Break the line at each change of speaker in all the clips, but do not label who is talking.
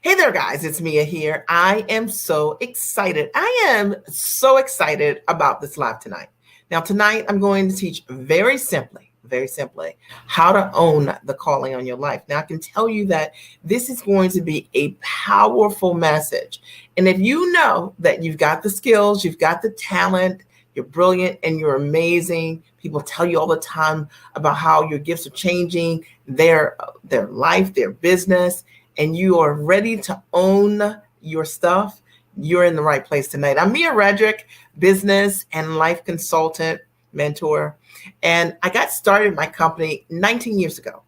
Hey there, guys. It's Mia here. I am so excited. I am so excited about this live tonight. Now, tonight, I'm going to teach very simply, how to own the calling on your life. Now, I can tell you that this is going to be a powerful message. And if you know that you've got the skills, you've got the talent, you're brilliant and you're amazing. People tell you all the time about how your gifts are changing their life, their business, and you are ready to own your stuff, you're in the right place tonight. I'm Mia Redrick, business and life consultant, mentor, and I got started in my company 19 years ago.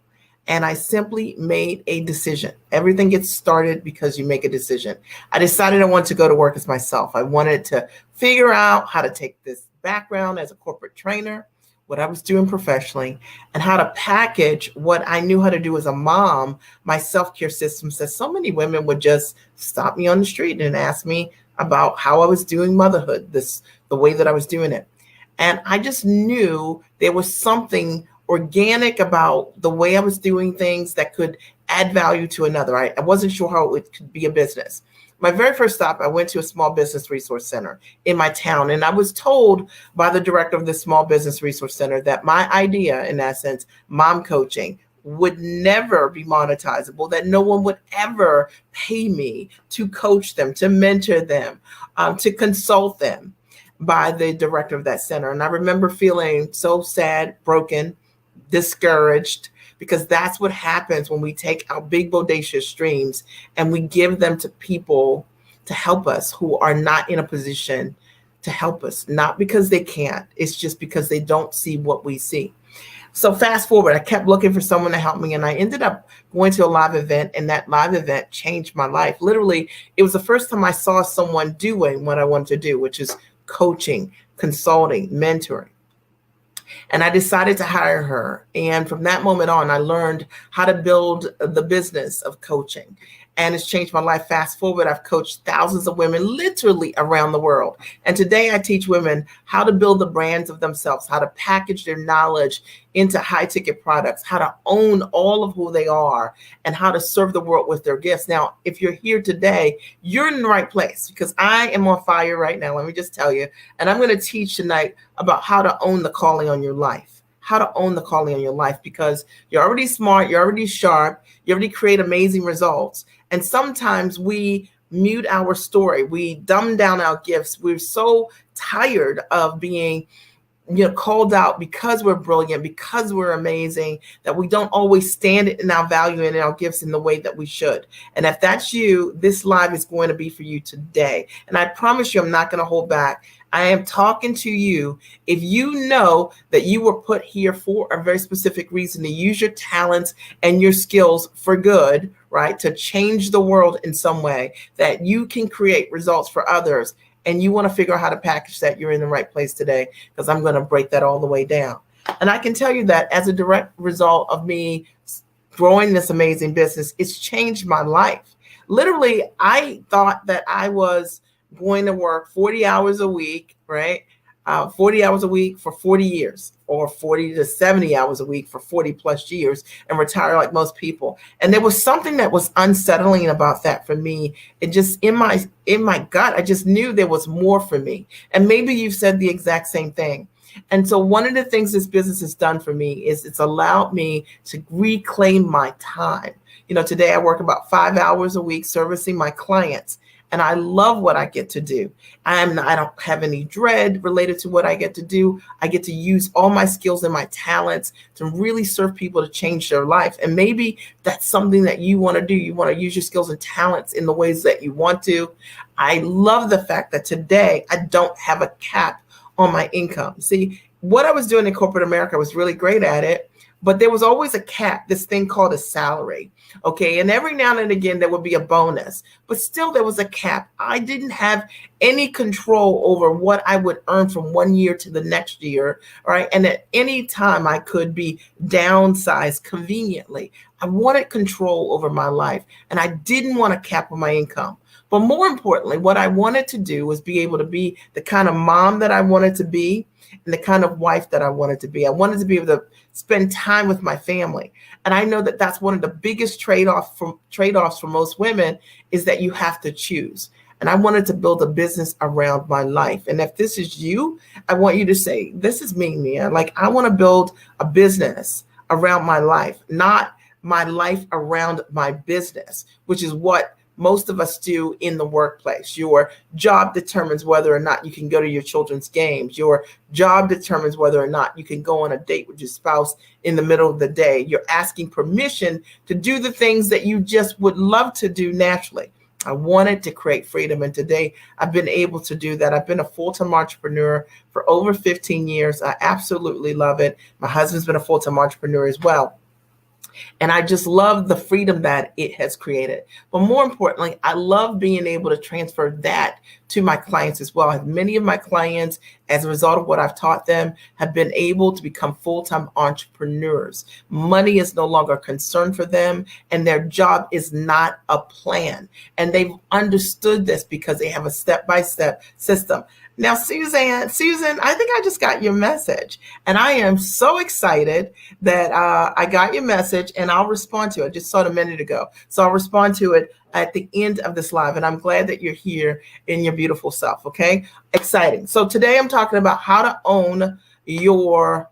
And I simply made a decision. Everything gets started because you make a decision. I decided I wanted to go to work as myself. I wanted to figure out how to take this background as a corporate trainer, what I was doing professionally, and how to package what I knew how to do as a mom, my self-care systems, that so many women would just stop me on the street and ask me about how I was doing motherhood, the way that I was doing it. And I just knew there was something organic about the way I was doing things that could add value to another. I wasn't sure how it could be a business. My very first stop, I went to a small business resource center in my town, and I was told by the director of this small business resource center that my idea, in essence, mom coaching, would never be monetizable, that no one would ever pay me to coach them, to mentor them, to consult them, by the director of that center. And I remember feeling so sad, broken, discouraged, because that's what happens when we take our big bodacious dreams and we give them to people to help us who are not in a position to help us, not because they can't, it's just because they don't see what we see. So fast forward, I kept looking for someone to help me, and I ended up going to a live event, and that live event changed my life. Literally, it was the first time I saw someone doing what I wanted to do, which is coaching, consulting, mentoring. And I decided to hire her. And from that moment on, I learned how to build the business of coaching. And it's changed my life. Fast forward, I've coached thousands of women literally around the world. And today I teach women how to build the brands of themselves, how to package their knowledge into high ticket products, how to own all of who they are, and how to serve the world with their gifts. Now, if you're here today, you're in the right place, because I am on fire right now. Let me just tell you. And I'm going to teach tonight about how to own the calling on your life. How to own the calling on your life, because you're already smart, you're already sharp, you already create amazing results. And sometimes we mute our story, we dumb down our gifts. We're so tired of being called out because we're brilliant, because we're amazing, that we don't always stand in our value and in our gifts in the way that we should. And if that's you, this live is going to be for you today. And I promise you, I'm not going to hold back. I am talking to you. If you know that you were put here for a very specific reason, to use your talents and your skills for good, right? To change the world in some way, that you can create results for others, and you want to figure out how to package that, you're in the right place today, because I'm going to break that all the way down. And I can tell you that as a direct result of me growing this amazing business, it's changed my life. Literally, I thought that I was going to work 40 hours a week, right? 40 hours a week for 40 years, or 40 to 70 hours a week for 40 plus years, and retire like most people. And there was something that was unsettling about that for me. It just, in my gut, I just knew there was more for me. And maybe you've said the exact same thing. And so one of the things this business has done for me is it's allowed me to reclaim my time. Today I work about 5 hours a week servicing my clients. And I love what I get to do. I don't have any dread related to what I get to do. I get to use all my skills and my talents to really serve people, to change their life. And maybe that's something that you want to do. You want to use your skills and talents in the ways that you want to. I love the fact that today I don't have a cap on my income. See, what I was doing in corporate America, I was really great at it. But there was always a cap, this thing called a salary, okay? And every now and again, there would be a bonus, but still there was a cap. I didn't have any control over what I would earn from one year to the next year, all right? And at any time, I could be downsized conveniently. I wanted control over my life, and I didn't want to cap on my income. But more importantly, what I wanted to do was be able to be the kind of mom that I wanted to be and the kind of wife that I wanted to be. I wanted to be able to spend time with my family. And I know that that's one of the biggest trade-offs for most women, is that you have to choose. And I wanted to build a business around my life. And if this is you, I want you to say, this is me, Mia. Like, I want to build a business around my life, not my life around my business, which is what most of us do in the workplace. Your job determines whether or not you can go to your children's games. Your job determines whether or not you can go on a date with your spouse in the middle of the day. You're asking permission to do the things that you just would love to do naturally. I wanted to create freedom, and today I've been able to do that. I've been a full-time entrepreneur for over 15 years. I absolutely love it. My husband's been a full-time entrepreneur as well. And I just love the freedom that it has created. But more importantly, I love being able to transfer that to my clients as well. Many of my clients, as a result of what I've taught them, have been able to become full-time entrepreneurs. Money is no longer a concern for them, and their job is not a plan. And they've understood this because they have a step-by-step system. Now, Susan, I think I just got your message, and I am so excited that I got your message, and I'll respond to it. I just saw it a minute ago. So I'll respond to it at the end of this live, and I'm glad that you're here in your beautiful self, okay? Exciting. So today I'm talking about how to own your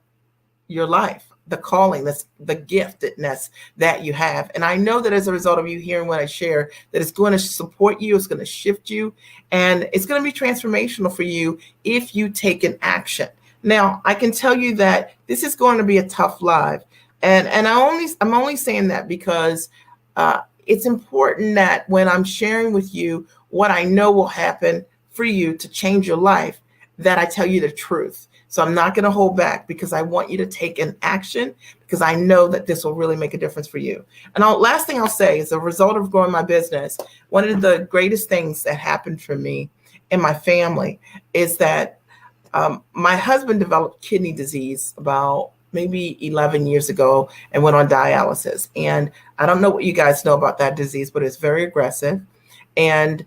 life, the calling, that's the giftedness that you have. And I know that as a result of you hearing what I share, that it's going to support you, it's going to shift you, and it's going to be transformational for you if you take an action. Now, I can tell you that this is going to be a tough live. And I'm only saying that because it's important that when I'm sharing with you what I know will happen for you to change your life, that I tell you the truth. So I'm not going to hold back, because I want you to take an action, because I know that this will really make a difference for you. And last thing I'll say is, a result of growing my business, one of the greatest things that happened for me and my family is that my husband developed kidney disease about maybe 11 years ago and went on dialysis. And I don't know what you guys know about that disease, but it's very aggressive. And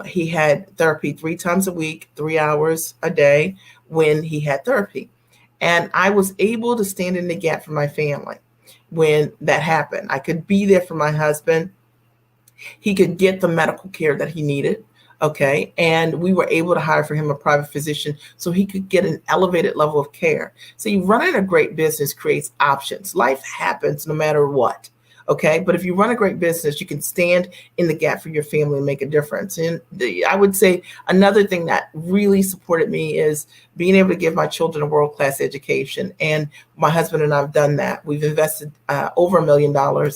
he had therapy 3 times a week, 3 hours a day when he had therapy. And I was able to stand in the gap for my family when that happened. I could be there for my husband. He could get the medical care that he needed. Okay. And we were able to hire for him a private physician so he could get an elevated level of care. So running a great business creates options. Life happens no matter what. Okay. But if you run a great business, you can stand in the gap for your family and make a difference. And I would say another thing that really supported me is being able to give my children a world-class education. And my husband and I have done that. We've invested over $1 million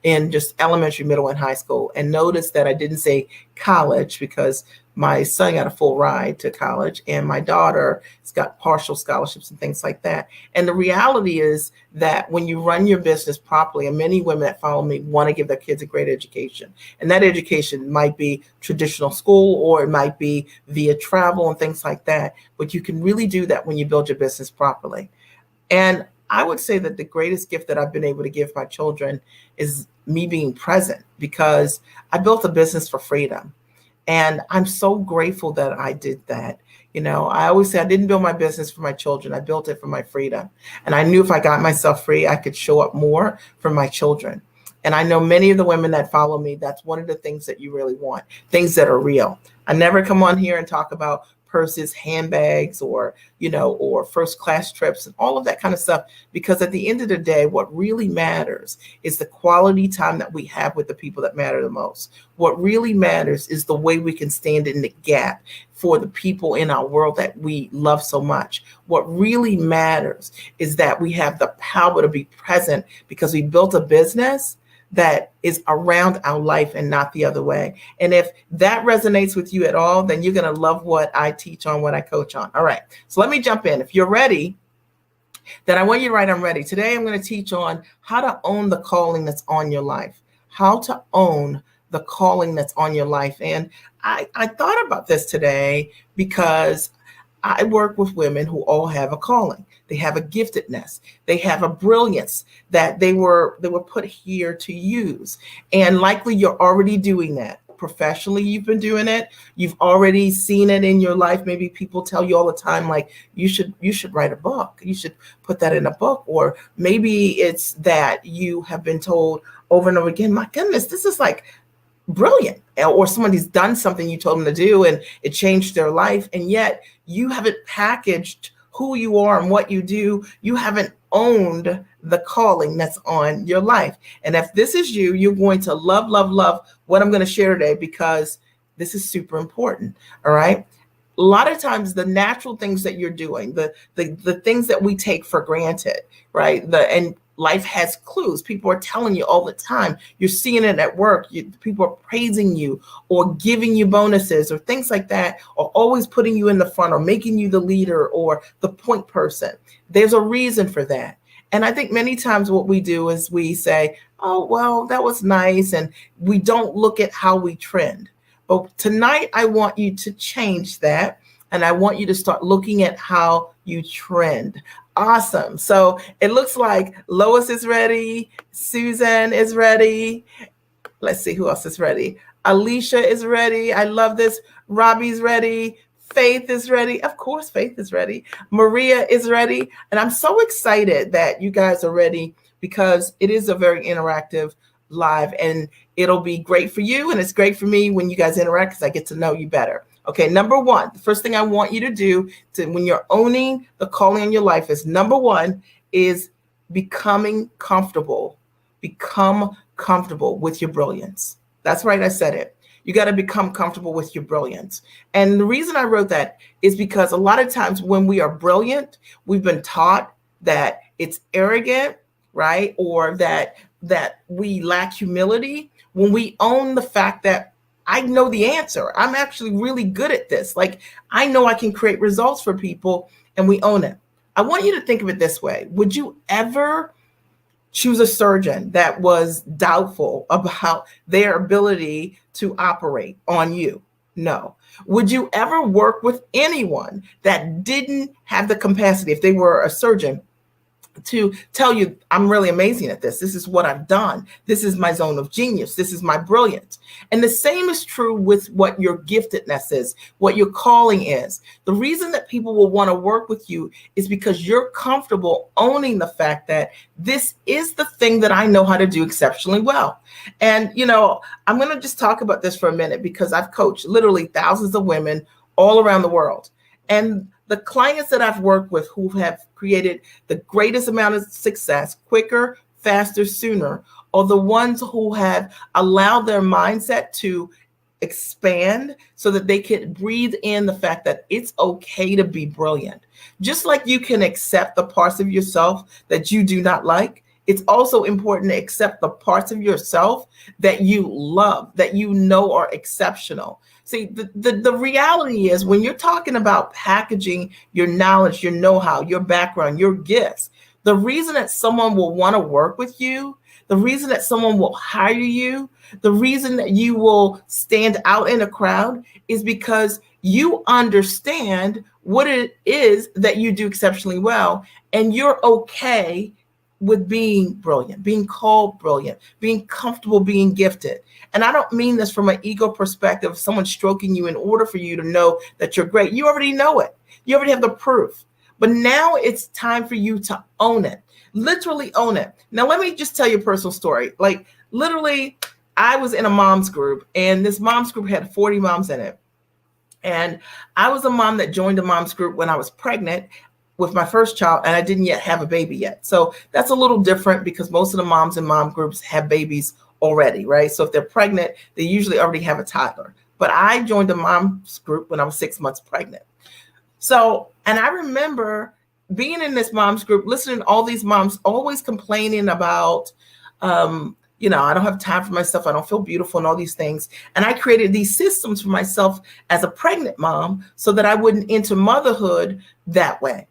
in just elementary, middle, and high school. And notice that I didn't say college, because my son got a full ride to college, and my daughter has got partial scholarships and things like that. And the reality is that when you run your business properly, and many women that follow me want to give their kids a great education, and that education might be traditional school, or it might be via travel and things like that. But you can really do that when you build your business properly. And I would say that the greatest gift that I've been able to give my children is me being present, because I built a business for freedom. And I'm so grateful that I did that. I always say I didn't build my business for my children. I built it for my freedom. And I knew if I got myself free, I could show up more for my children. And I know many of the women that follow me, that's one of the things that you really want, things that are real. I never come on here and talk about purses, handbags, or first class trips and all of that kind of stuff. Because at the end of the day, what really matters is the quality time that we have with the people that matter the most. What really matters is the way we can stand in the gap for the people in our world that we love so much. What really matters is that we have the power to be present, because we built a business that is around our life and not the other way. And if that resonates with you at all, then you're going to love what I teach on, what I coach on. All right. So let me jump in. If you're ready, then I want you to write, I'm ready. Today, I'm going to teach on how to own the calling that's on your life, how to own the calling that's on your life. And I thought about this today because I work with women who all have a calling. They have a giftedness. They have a brilliance that they were put here to use. And likely you're already doing that. Professionally, you've been doing it. You've already seen it in your life. Maybe people tell you all the time, like, you should write a book. You should put that in a book. Or maybe it's that you have been told over and over again, my goodness, this is like brilliant. Or somebody's done something you told them to do and it changed their life. And yet you haven't packaged who you are and what you do. You haven't owned the calling that's on your life. And if this is you, you're going to love, love, love what I'm going to share today, because this is super important. All right. A lot of times the natural things that you're doing, the things that we take for granted, right? And life has clues. People are telling you all the time. You're seeing it at work. People are praising you or giving you bonuses or things like that, or always putting you in the front or making you the leader or the point person. There's a reason for that. And I think many times what we do is we say, oh, well, that was nice. And we don't look at how we trend. But tonight, I want you to change that. And I want you to start looking at how you trend. Awesome. So it looks like Lois is ready. Susan is ready. Let's see who else is ready. Alicia is ready. I love this. Robbie's ready. Faith is ready. Of course, Faith is ready. Maria is ready. And I'm so excited that you guys are ready, because it is a very interactive live, and it'll be great for you. And it's great for me when you guys interact, because I get to know you better. Okay, number one, the first thing I want you to do when you're owning the calling in your life is, number one, is becoming comfortable. Become comfortable with your brilliance. That's right, I said it. You got to become comfortable with your brilliance. And the reason I wrote that is because a lot of times when we are brilliant, we've been taught that it's arrogant, right? Or that we lack humility. When we own the fact that I know the answer, I'm actually really good at this. Like, I know I can create results for people, and we own it. I want you to think of it this way. Would you ever choose a surgeon that was doubtful about their ability to operate on you? No. Would you ever work with anyone that didn't have the capacity, if they were a surgeon, to tell you, I'm really amazing at this. This is what I've done. This is my zone of genius. This is my brilliance. And the same is true with what your giftedness is, what your calling is. The reason that people will want to work with you is because you're comfortable owning the fact that this is the thing that I know how to do exceptionally well. And, I'm going to just talk about this for a minute, because I've coached literally thousands of women all around the world. And the clients that I've worked with who have created the greatest amount of success quicker, faster, sooner, are the ones who have allowed their mindset to expand so that they can breathe in the fact that it's okay to be brilliant. Just like you can accept the parts of yourself that you do not like, it's also important to accept the parts of yourself that you love, that you know are exceptional. See, the reality is, when you're talking about packaging your knowledge, your know-how, your background, your gifts, the reason that someone will want to work with you, the reason that someone will hire you, the reason that you will stand out in a crowd is because you understand what it is that you do exceptionally well, and you're okay with being brilliant, being called brilliant, being comfortable, being gifted. And I don't mean this from an ego perspective, someone stroking you in order for you to know that you're great. You already know it. You already have the proof. But now it's time for you to own it, literally own it. Now, let me just tell you a personal story. Like, literally, I was in a mom's group, and this mom's group had 40 moms in it. And I was a mom that joined a mom's group when I was pregnant with my first child, and I didn't yet have a baby yet. So that's a little different, because most of the moms in mom groups have babies already, right? So if they're pregnant, they usually already have a toddler. But I joined a mom's group when I was 6 months pregnant. So, and I remember being in this mom's group, listening to all these moms always complaining about, I don't have time for myself. I don't feel beautiful and all these things. And I created these systems for myself as a pregnant mom so that I wouldn't enter motherhood that way.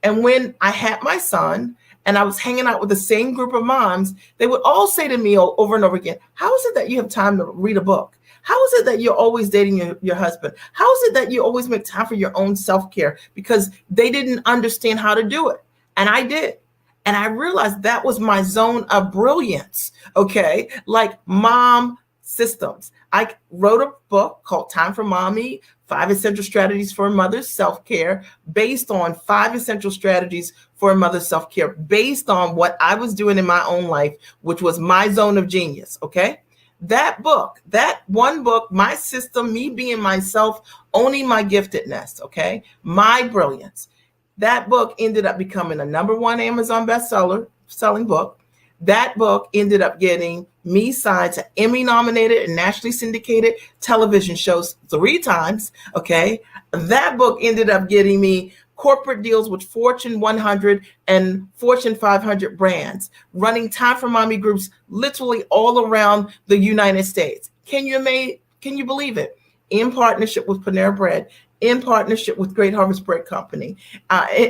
And when I had my son and I was hanging out with the same group of moms, they would all say to me over and over again, how is it that you have time to read a book? How is it that you're always dating your husband? How is it that you always make time for your own self-care? Because they didn't understand how to do it. And I did. And I realized that was my zone of brilliance. Okay. Like mom systems. I wrote a book called Time for Mommy, 5 Essential Strategies for a Mother's Self-Care, based on 5 essential strategies for a mother's self-care, based on what I was doing in my own life, which was my zone of genius. Okay. That book, that one book, my system, me being myself, owning my giftedness. Okay. My brilliance. That book ended up becoming a #1 Amazon bestseller, selling book. That book ended up getting me signed to Emmy nominated and nationally syndicated television shows 3 times. Okay. That book ended up getting me corporate deals with Fortune 100 and Fortune 500 brands, running Time for Mommy groups literally all around the United States. Can you believe it? In partnership with Panera Bread, in partnership with Great Harvest Bread Company,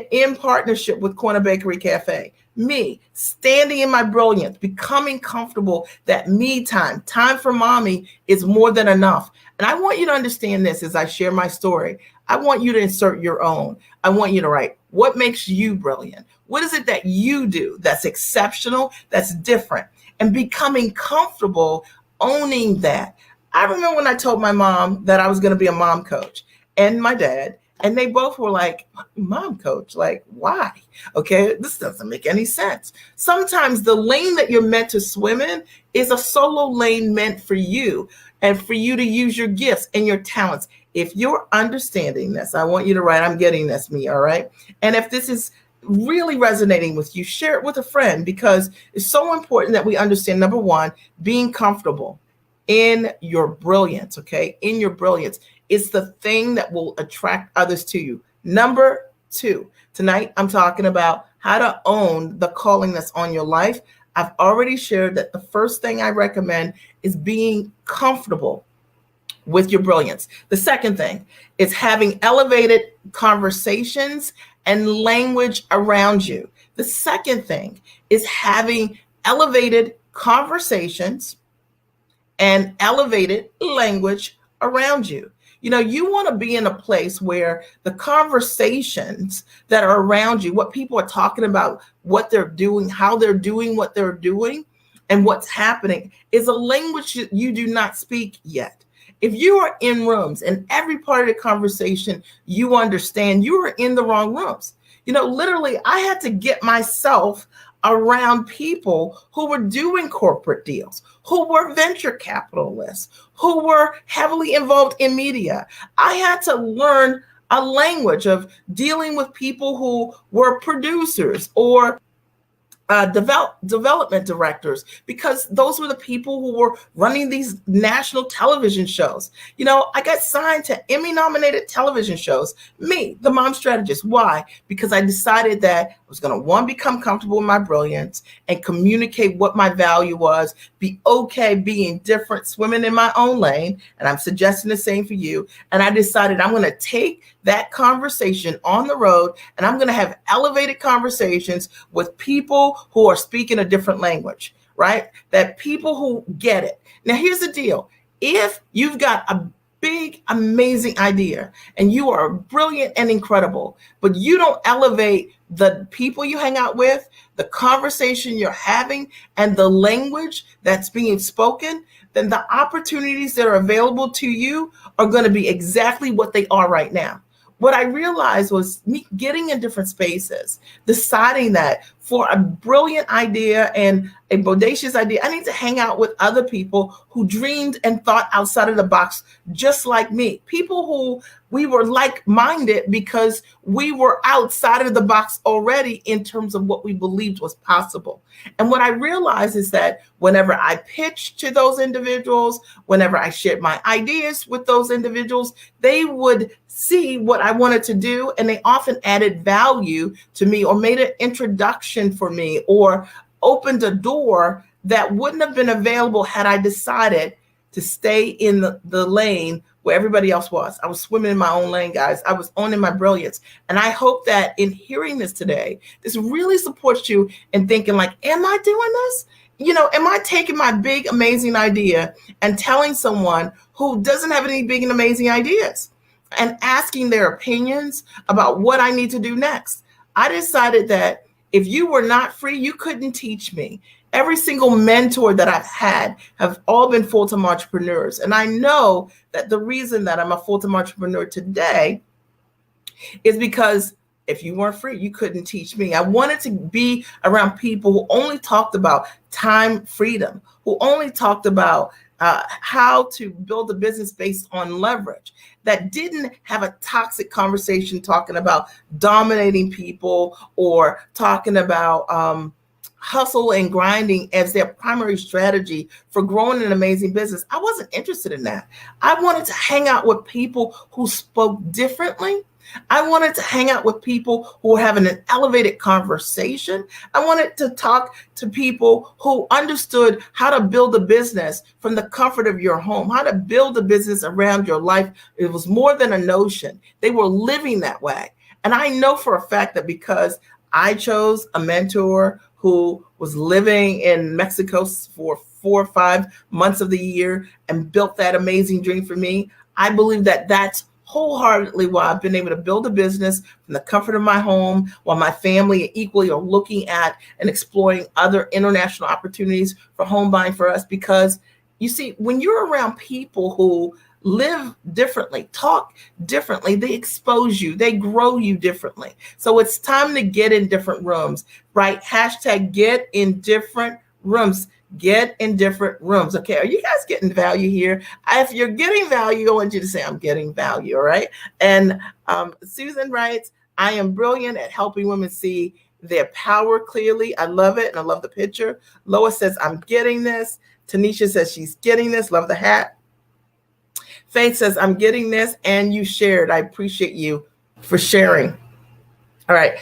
in partnership with Corner Bakery Cafe. Me standing in my brilliance, becoming comfortable that me time for mommy is more than enough. And I want you to understand this as I share my story. I want you to insert your own. I want you to write, what makes you brilliant? What is it that you do that's exceptional, that's different? And becoming comfortable owning that. I remember when I told my mom that I was going to be a mom coach, and my dad, and they both were like, mom coach, like, why? Okay, this doesn't make any sense. Sometimes the lane that you're meant to swim in is a solo lane meant for you and for you to use your gifts and your talents. If you're understanding this, I want you to write, I'm getting this, me, all right? And if this is really resonating with you, share it with a friend, because it's so important that we understand, #1, being comfortable in your brilliance, okay? In your brilliance. It's the thing that will attract others to you. #2, tonight I'm talking about how to own the calling that's on your life. I've already shared that the first thing I recommend is being comfortable with your brilliance. The second thing is having elevated conversations and language around you. The second thing is having elevated conversations and elevated language around you. You know, you want to be in a place where the conversations that are around you, what people are talking about, what they're doing, how they're doing what they're doing, and what's happening is a language you do not speak yet. If you are in rooms and every part of the conversation you understand, you are in the wrong rooms. You know, literally, I had to get myself around people who were doing corporate deals, who were venture capitalists, who were heavily involved in media. I had to learn a language of dealing with people who were producers or development directors, because those were the people who were running these national television shows. You know, I got signed to Emmy nominated television shows, me, the mom strategist. Why? Because I decided that I was going to, one, become comfortable in my brilliance and communicate what my value was, be okay being different, swimming in my own lane. And I'm suggesting the same for you. And I decided I'm going to take that conversation on the road, and I'm going to have elevated conversations with people who are speaking a different language, right? That people who get it. Now, here's the deal. If you've got a big, amazing idea and you are brilliant and incredible, but you don't elevate the people you hang out with, the conversation you're having, and the language that's being spoken, then the opportunities that are available to you are going to be exactly what they are right now. What I realized was me getting in different spaces, deciding that for a brilliant idea and a bodacious idea, I need to hang out with other people who dreamed and thought outside of the box, just like me. People who we were like-minded because we were outside of the box already in terms of what we believed was possible. And what I realized is that whenever I pitched to those individuals, whenever I shared my ideas with those individuals, they would see what I wanted to do, and they often added value to me or made an introduction for me or opened a door that wouldn't have been available had I decided to stay in the lane where everybody else was. I was swimming in my own lane, guys. I was owning my brilliance. And I hope that in hearing this today, this really supports you in thinking like, am I doing this? You know, am I taking my big, amazing idea and telling someone who doesn't have any big and amazing ideas and asking their opinions about what I need to do next? I decided that If you were not free, you couldn't teach me. Every single mentor that I've had have all been full-time entrepreneurs. And I know that the reason that I'm a full-time entrepreneur today is because if you weren't free, you couldn't teach me. I wanted to be around people who only talked about time freedom, who only talked about how to build a business based on leverage, that didn't have a toxic conversation talking about dominating people or talking about hustle and grinding as their primary strategy for growing an amazing business. I wasn't interested in that. I wanted to hang out with people who spoke differently. I wanted to hang out with people who were having an elevated conversation. I wanted to talk to people who understood how to build a business from the comfort of your home, how to build a business around your life. It was more than a notion. They were living that way. And I know for a fact that because I chose a mentor who was living in Mexico for 4 or 5 months of the year and built that amazing dream for me, I believe that that's wholeheartedly why I've been able to build a business from the comfort of my home while my family equally are looking at and exploring other international opportunities for home buying for us. Because you see, when you're around people who live differently, talk differently, they expose you, they grow you differently. So it's time to get in different rooms, right? Hashtag get in different rooms. Get in different rooms. Okay, are you guys getting value here? If you're getting value, I want you to say, I'm getting value, all right? And Susan writes, I am brilliant at helping women see their power clearly. I love it, and I love the picture. Lois says, I'm getting this. Tanisha says she's getting this. Love the hat. Faith says, I'm getting this, and you shared. I appreciate you for sharing. All right.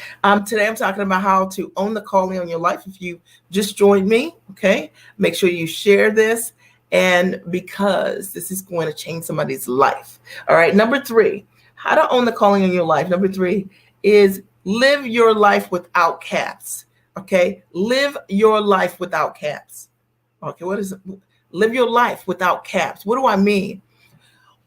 Today I'm talking about how to own the calling on your life. If you just joined me, okay, make sure you share this, and because this is going to change somebody's life. All right. Number 3, how to own the calling on your life. Number 3 is live your life without caps. Okay. Live your life without caps. Okay. What is it? Live your life without caps. What do I mean?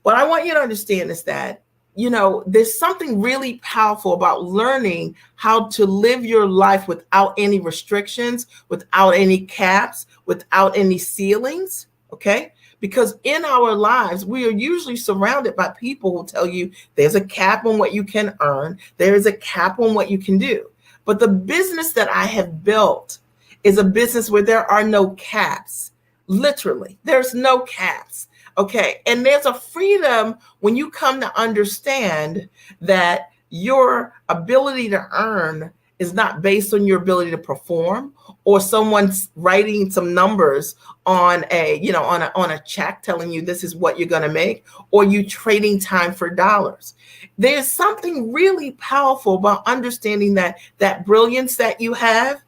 What I want you to understand is that, you know, there's something really powerful about learning how to live your life without any restrictions, without any caps, without any ceilings, okay? Because in our lives, we are usually surrounded by people who tell you there's a cap on what you can earn, there is a cap on what you can do. But the business that I have built is a business where there are no caps. Literally, there's no caps. Okay, and there's a freedom when you come to understand that your ability to earn is not based on your ability to perform or someone's writing some numbers on a, you know, on a check telling you this is what you're going to make, or you trading time for dollars. There's something really powerful about understanding that that brilliance that you have,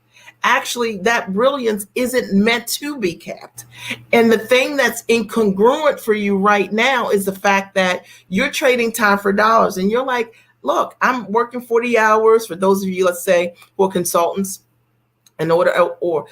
actually, that brilliance isn't meant to be capped. And the thing that's incongruent for you right now is the fact that you're trading time for dollars. And you're like, look, I'm working 40 hours. For those of you, let's say, who are consultants, in order, or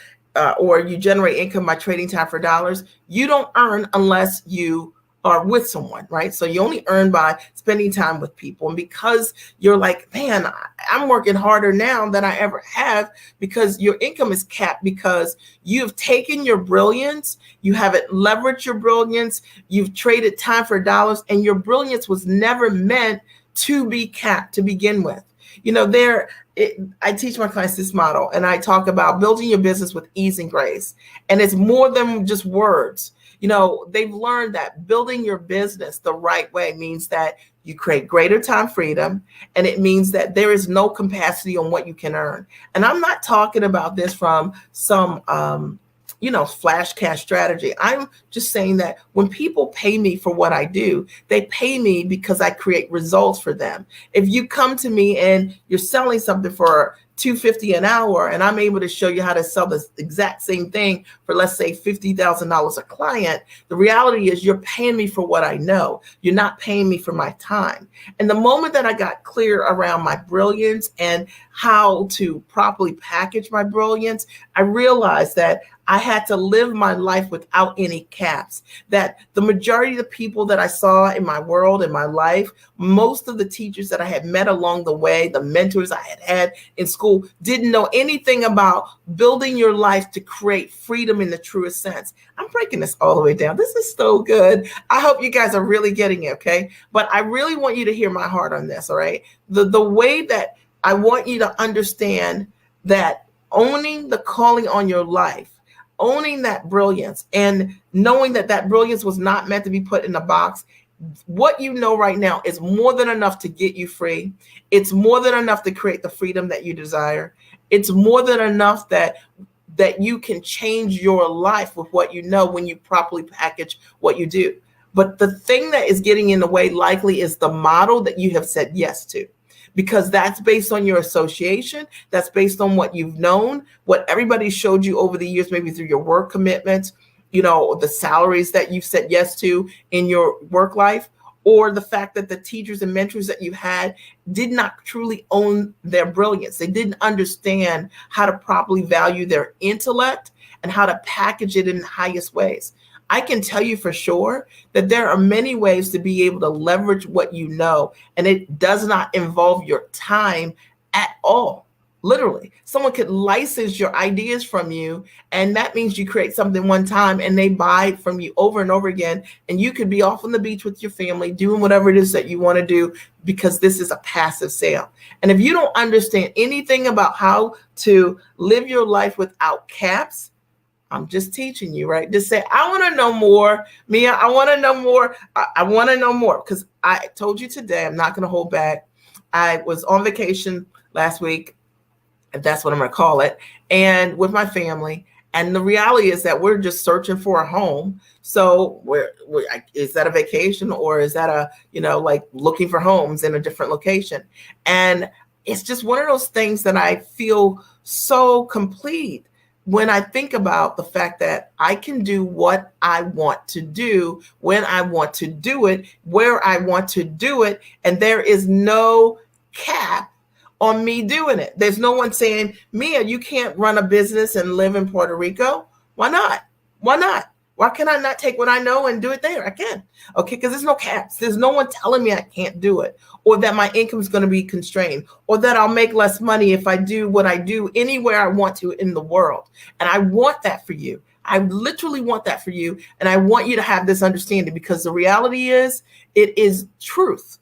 you generate income by trading time for dollars, you don't earn unless you are with someone, right? So you only earn by spending time with people. And because you're like, man, I'm working harder now than I ever have, because your income is capped, because you've taken your brilliance, you haven't leveraged your brilliance, you've traded time for dollars, and your brilliance was never meant to be capped to begin with. You know, I teach my clients this model, and I talk about building your business with ease and grace. And it's more than just words. You know, they've learned that building your business the right way means that you create greater time freedom, and it means that there is no capacity on what you can earn. And I'm not talking about this from some, flash cash strategy. I'm just saying that when people pay me for what I do, they pay me because I create results for them. If you come to me and you're selling something for $250 an hour, and I'm able to show you how to sell the exact same thing for, let's say, $50,000 a client, the reality is you're paying me for what I know. You're not paying me for my time. And the moment that I got clear around my brilliance and how to properly package my brilliance, I realized that I had to live my life without any caps. That the majority of the people that I saw in my world, in my life, most of the teachers that I had met along the way, the mentors I had in school, didn't know anything about building your life to create freedom in the truest sense. I'm breaking this all the way down. This is so good. I hope you guys are really getting it, okay? But I really want you to hear my heart on this, all right? The way that I want you to understand that owning the calling on your life, owning that brilliance, and knowing that that brilliance was not meant to be put in a box, what you know right now is more than enough to get you free. It's more than enough to create the freedom that you desire. It's more than enough that you can change your life with what you know when you properly package what you do. But the thing that is getting in the way likely is the model that you have said yes to, because that's based on your association. That's based on what you've known, what everybody showed you over the years, maybe through your work commitments, the salaries that you've said yes to in your work life, or the fact that the teachers and mentors that you had did not truly own their brilliance. They didn't understand how to properly value their intellect and how to package it in the highest ways. I can tell you for sure that there are many ways to be able to leverage what you know, and it does not involve your time at all. Literally, someone could license your ideas from you, and that means you create something one time and they buy it from you over and over again, and you could be off on the beach with your family doing whatever it is that you want to do, because this is a passive sale. And if you don't understand anything about how to live your life without caps, I'm just teaching you, right? Just say, I want to know more. Mia, I want to know more. I want to know more, because I told you today, I'm not going to hold back. I was on vacation last week, if that's what I'm going to call it, and with my family. And the reality is that we're just searching for a home. So is that a vacation, or is that like looking for homes in a different location? And it's just one of those things that I feel so complete when I think about the fact that I can do what I want to do, when I want to do it, where I want to do it, and there is no cap on me doing it. There's no one saying, Mia, you can't run a business and live in Puerto Rico. Why not? Why not? Why can I not take what I know and do it there? I can. Okay, because there's no caps. There's no one telling me I can't do it, or that my income is going to be constrained, or that I'll make less money if I do what I do anywhere I want to in the world. And I want that for you. I literally want that for you. And I want you to have this understanding, because the reality is, it is truth.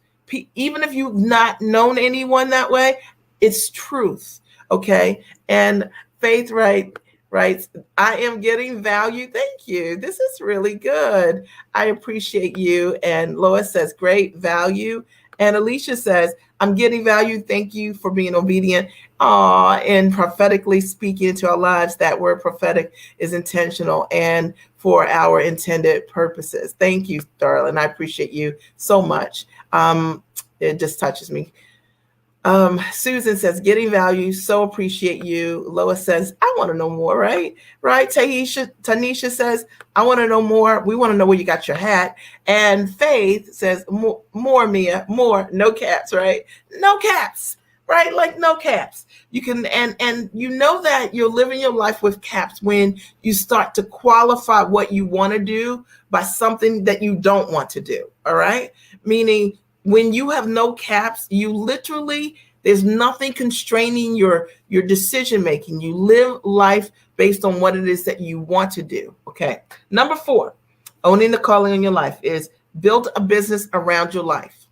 Even if you've not known anyone that way, it's truth. Okay. And Faith writes, I am getting value. Thank you. This is really good. I appreciate you. And Lois says, great value. And Alicia says, I'm getting value. Thank you for being obedient. And prophetically speaking into our lives. That word prophetic is intentional and for our intended purposes. Thank you, darling. I appreciate you so much. It just touches me. Susan says, getting value. So appreciate you. Lois says, I want to know more, right? Right. Tanisha says, I want to know more. We want to know where you got your hat. And Faith says, more, Mia, more, no caps, right? No caps, right? Like no caps. You can, and you know that you're living your life with caps when you start to qualify what you want to do by something that you don't want to do. All right. Meaning, when you have no caps, you literally, there's nothing constraining your decision making. You live life based on what it is that you want to do. Okay. Number 4, owning the calling in your life is build a business around your life.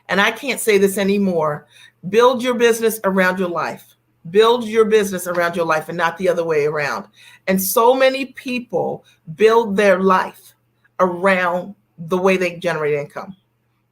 And I can't say this anymore. Build your business around your life. Build your business around your life and not the other way around. And so many people build their life around the way they generate income.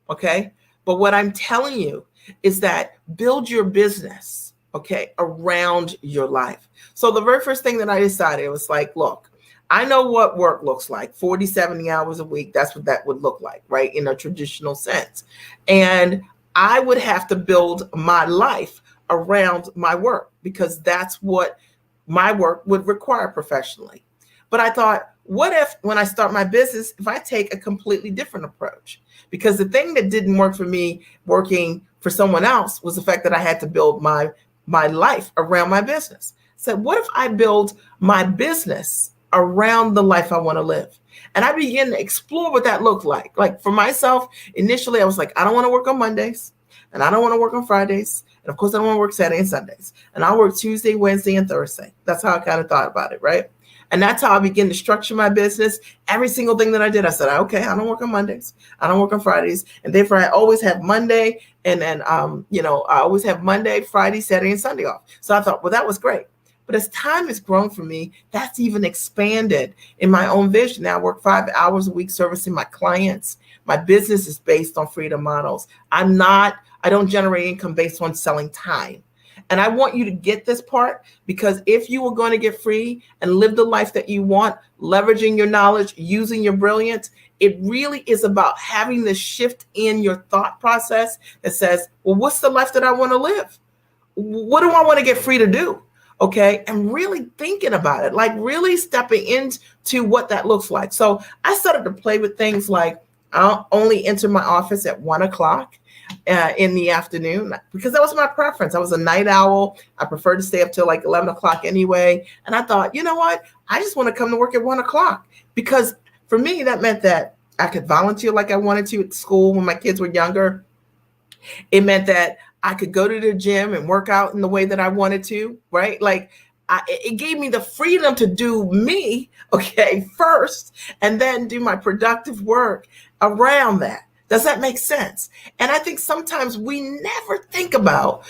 Okay. But what I'm telling you is that build your business, okay, around your life. So the very first thing that I decided was like, look, I know what work looks like, 40, 70 hours a week. That's what that would look like, right? In a traditional sense. And I would have to build my life around my work, because that's what my work would require professionally. But I thought, what if when I start my business, if I take a completely different approach? Because the thing that didn't work for me working for someone else was the fact that I had to build my life around my business. said, what if I build my business around the life I want to live? And I began to explore what that looked like. Like for myself, initially, I was like, I don't want to work on Mondays, and I don't want to work on Fridays. And of course, I don't want to work Saturday and Sundays. And I'll work Tuesday, Wednesday, and Thursday. That's how I kind of thought about it, right? And that's how I began to structure my business. Every single thing that I did, I said, okay, I don't work on Mondays. I don't work on Fridays. And therefore, I always have Monday. And then, I always have Monday, Friday, Saturday, and Sunday off. So I thought, well, that was great. But as time has grown for me, that's even expanded in my own vision. Now I work 5 hours a week servicing my clients. My business is based on freedom models. I don't generate income based on selling time. And I want you to get this part, because if you are going to get free and live the life that you want, leveraging your knowledge, using your brilliance, it really is about having this shift in your thought process that says, well, what's the life that I want to live? What do I want to get free to do? Okay. And really thinking about it, like really stepping into what that looks like. So I started to play with things like I'll only enter my office at 1:00 in the afternoon, because that was my preference. I was a night owl. I preferred to stay up till like 11 o'clock anyway. And I thought, you know what? I just want to come to work at 1:00, because for me, that meant that I could volunteer like I wanted to at school when my kids were younger. It meant that I could go to the gym and work out in the way that I wanted to, right? Like it gave me the freedom to do me, okay, first, and then do my productive work around that. Does that make sense? And I think sometimes we never think about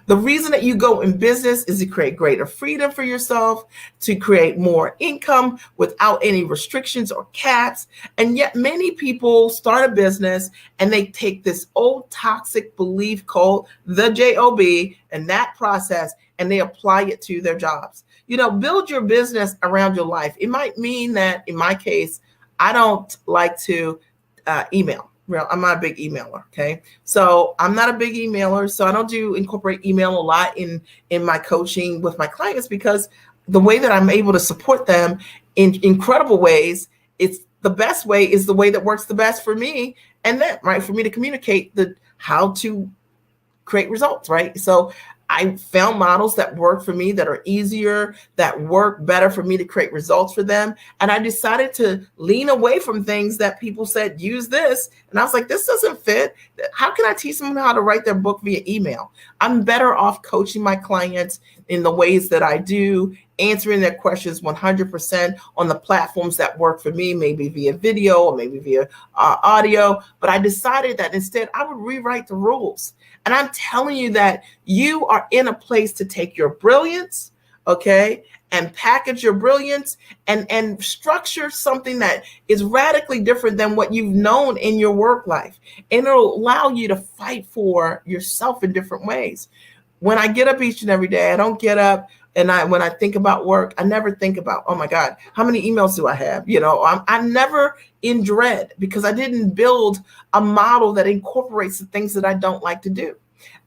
the reason that you go in business is to create greater freedom for yourself, to create more income without any restrictions or caps. And yet many people start a business and they take this old toxic belief called the JOB and that process, and they apply it to their jobs. Build your business around your life. It might mean that in my case, I don't like to email. I'm not a big emailer. Okay. So I'm not a big emailer. So I don't incorporate email a lot in my coaching with my clients, because the way that I'm able to support them in incredible ways, it's the best way is the way that works the best for me. And then, right, for me to communicate how to create results, right? So I found models that work for me, that are easier, that work better for me to create results for them. And I decided to lean away from things that people said, use this. And I was like, this doesn't fit. How can I teach them how to write their book via email? I'm better off coaching my clients in the ways that I do, answering their questions 100% on the platforms that work for me, maybe via video or maybe via audio. But I decided that instead I would rewrite the rules. And I'm telling you that you are in a place to take your brilliance, okay, and package your brilliance and structure something that is radically different than what you've known in your work life. And it'll allow you to fight for yourself in different ways. When I get up each and every day, I don't get up and when I think about work, I never think about, oh my God, how many emails do I have? I'm never in dread, because I didn't build a model that incorporates the things that I don't like to do.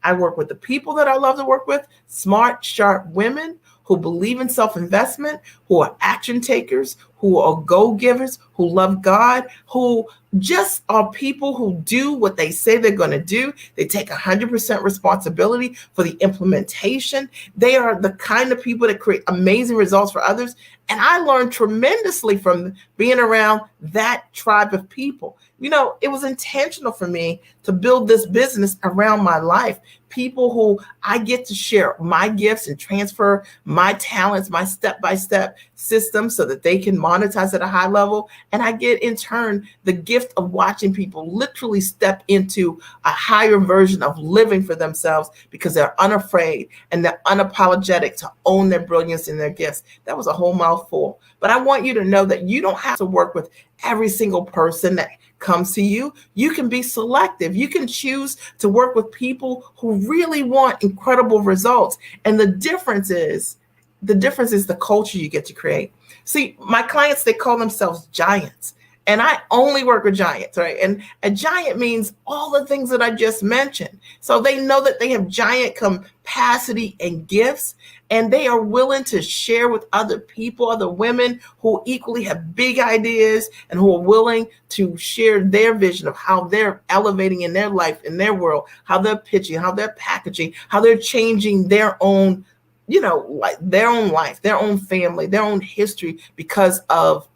I work with the people that I love to work with, smart, sharp women who believe in self-investment, who are action takers, who are go-givers, who love God, who just are people who do what they say they're going to do. They take 100% responsibility for the implementation. They are the kind of people that create amazing results for others. And I learned tremendously from being around that tribe of people. It was intentional for me to build this business around my life. People who I get to share my gifts and transfer my talents, my step-by-step system, so that they can monetize at a high level. And I get in turn the gift of watching people literally step into a higher version of living for themselves, because they're unafraid and they're unapologetic to own their brilliance and their gifts. That was a whole mouthful. But I want you to know that you don't have to work with every single person that comes to you. You can be selective. You can choose to work with people who really want incredible results. And the difference is the culture you get to create. See, my clients, they call themselves giants. And I only work with giants, right? And a giant means all the things that I just mentioned. So they know that they have giant capacity and gifts, and they are willing to share with other people, other women who equally have big ideas and who are willing to share their vision of how they're elevating in their life, in their world, how they're pitching, how they're packaging, how they're changing their own like their own life, their own family, their own history because of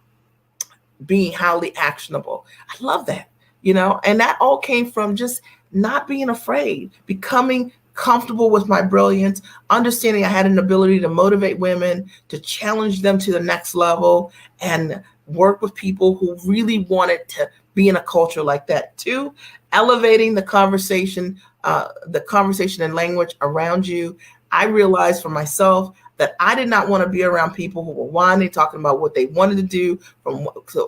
being highly actionable. I love that, and that all came from just not being afraid, becoming comfortable with my brilliance, understanding I had an ability to motivate women, to challenge them to the next level, and work with people who really wanted to be in a culture like that too. Elevating the conversation and language around you. I realized for myself that I did not want to be around people who were whining, talking about what they wanted to do,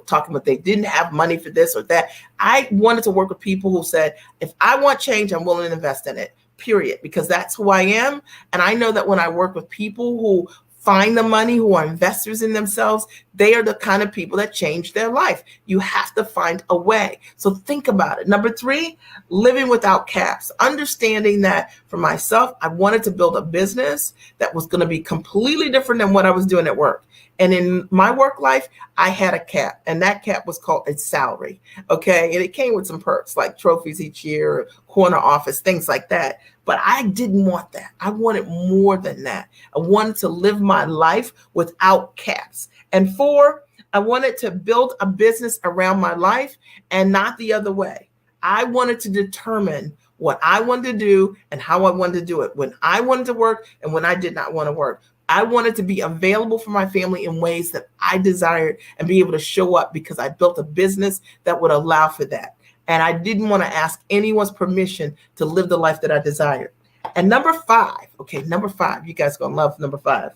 talking about they didn't have money for this or that. I wanted to work with people who said, if I want change, I'm willing to invest in it, period, because that's who I am. And I know that when I work with people who find the money, who are investors in themselves, they are the kind of people that change their life. You have to find a way. So think about it. Number 3, living without caps. Understanding that for myself, I wanted to build a business that was going to be completely different than what I was doing at work. And in my work life, I had a cap, and that cap was called a salary. Okay. And it came with some perks like trophies each year, corner office, things like that. But I didn't want that. I wanted more than that. I wanted to live my life without caps. And 4, I wanted to build a business around my life and not the other way. I wanted to determine what I wanted to do and how I wanted to do it, when I wanted to work and when I did not want to work. I wanted to be available for my family in ways that I desired and be able to show up because I built a business that would allow for that. And I didn't want to ask anyone's permission to live the life that I desired. And number 5, you guys are going to love number 5.